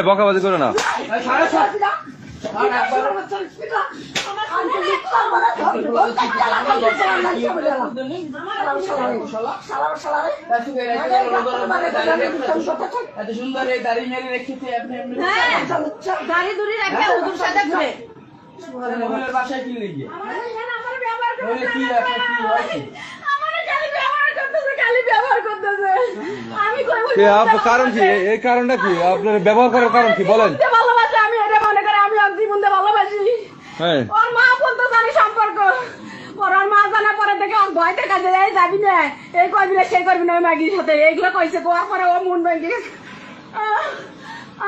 বকাবাজি করো না। এত সুন্দর এই দাড়ি মেরে রেখেছে আপনি বাসায় কি লেগে কারণ কি? এই কারণটা কি? আপনার ব্যবহার করার কারণ কি বলেন? আমি এটা মনে করি আমি জীবন ভালোবাসি। ওর মা বলতো জানি সম্পর্ক, ওর মা জানা পরে থেকে ওর ভয় থেকে যাবি না, এই করবি না সেই করবি না ওই মাগির সাথে, এইগুলো কইছে। কোয়ার পরে ও মন ভেঙে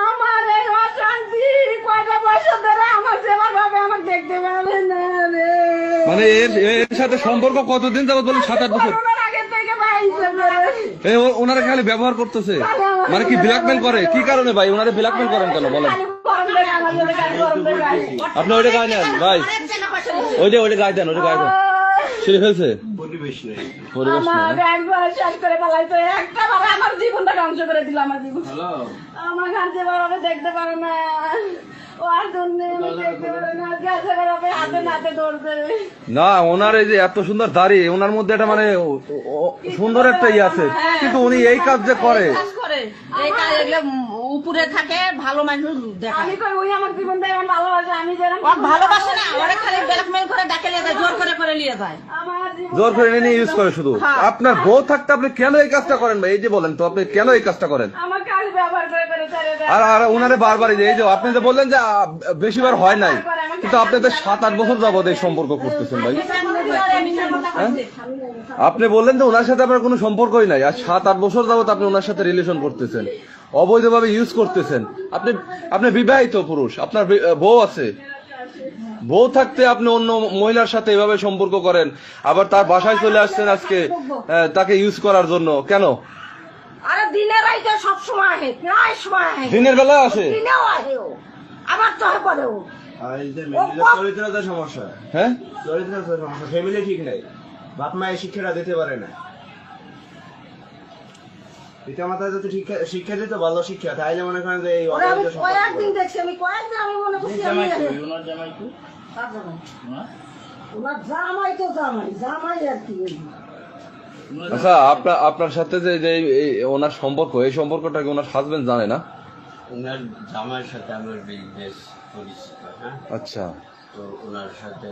আমার এই অশান্তি কয়টা বছর ধরে আমার সেবার ভাবে আমাকে দেখতে পারে না রে। মানে এর সাথে সম্পর্ক কতদিন যাবত বলেন? 7-8 বছর আগে থেকে ভাই ওনারা খালি ব্যবহার করতেছে, মানে কি ব্ল্যাকমেল করে? কি কারণে ভাই ওনারা ব্ল্যাকমেল করেন কেন বলেন? আপনি ওইটা গায়ে নেন ভাই, ওইটা গায়ে দেন, ওইটা গায়ে দেন। ছেড়ে ফেলছে পরিবেশ নেই, আমার জীবনটা ধ্বংস করে দিল। আমার জীবন আমার ঘর যে বাবা দেখতে পারে না, না ওনার এই যে এত সুন্দর দাড়ি, ওনার মধ্যে একটা মানে সুন্দর একটা ইয়ে আছে, কিন্তু উনি এই কাজ যে করে উপরে থাকে ভালো মানুষ দেখায়। আমি কই ওই আমার জীবন দেয় আমার ভালোবাসে, আমি যেরকম ভালোবাসে না ওরে খালি ব্ল্যাকমেল করে ডাকে নিয়ে যায়, জোর করে নিয়ে যায়, জোর করে নিয়ে ইউজ করে শুধু। আপনার বউ থাকতে আপনি কেন এই কাজটা করেন ভাই? এই যে বলেন তো, আপনি কেন এই কাজটা করেন? আমার কাজ ব্যবহার করে আর ওনারে বারবার এই যে আপনি যে বললেন যে বেশিবার হয় নাই, কিন্তু আপনি তো 7-8 বছর যাবত এই সম্পর্ক করতেছেন ভাই। আপনি বললেন যে ওনার সাথে আপনার কোনো সম্পর্কই নাই, আর 7-8 বছর যাবত আপনি ওনার সাথে রিলেশন করতেছেন, অবৈধভাবে ইউজ করতেছেন। আপনি বিবাহিত পুরুষ, আপনার বউ আছে, বউ থাকতে আপনি অন্য মহিলার সাথে এভাবে সম্পর্ক করেন, আবার তার বাসায় চলে আসছেন আজকে তাকে ইউজ করার জন্য। কেন? আরে দিনের রাইতে সব সময় আসে, প্রায় সময় আসে, দিনের বেলা আসে, দিনেও আসে, আবার চলে পড়েও। চরিত্রতার সমস্যা, হ্যাঁ চরিত্রতার সমস্যা, ফ্যামিলি ঠিক নাই, বাপ মায়ের শিক্ষাটা দিতে পারে না। পিতা মাতা যদি শিক্ষা দিত, ভালো শিক্ষা, তাইলে মনে করেন যে এই কয়েকদিন দেখছি, আমি কয়েকদিন আমি মনে করছি ওনার জামাই তো জামাই আর কি। আচ্ছা, আপনার সাথে যে ওনার সম্পর্ক, এই সম্পর্কটা কি ওনার হাজবেন্ড জানে না? ওনার জামাইয়ের সাথে আমার বিজনেস পরিচিত। হ্যাঁ, আচ্ছা, তো ওনার সাথে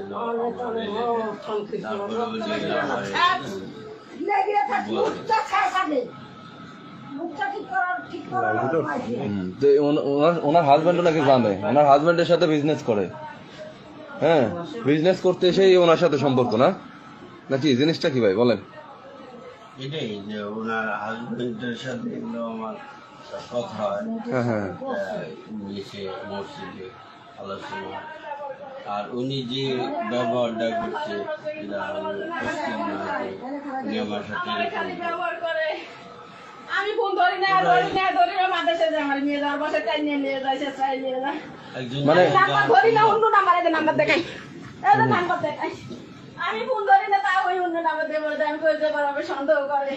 ওনার হাজবেন্ডও নাকি জানে, ওনার হাজবেন্ডের সাথে বিজনেস করে। হ্যাঁ, বিজনেস করতে এসেই ওনার সাথে সম্পর্ক না নাকি? জিনিসটা কি ভাই বলেন? এটাই যে ওনার হাজবেন্ডের সাথে আমার কথা হয়, মসজিদে আলোচনা, আর উনি যে ব্যবহারটা করছে উনি আমার সাথে আমি ফোন ধরি না মাদ্রাসা যায়, আমার মেয়ে যাওয়ার বাসায় চাই নিয়ে যায়, চাই নিয়ে যায়, মানে ধরি না, অন্য নাম্বারে নাম্বার দেখাই, নাম্বার দেখাই, আমি ফোন ধরি না, তা ওই অন্য নাম্বার দিয়ে বলে আমি করতে পারবো, সন্দেহ করে।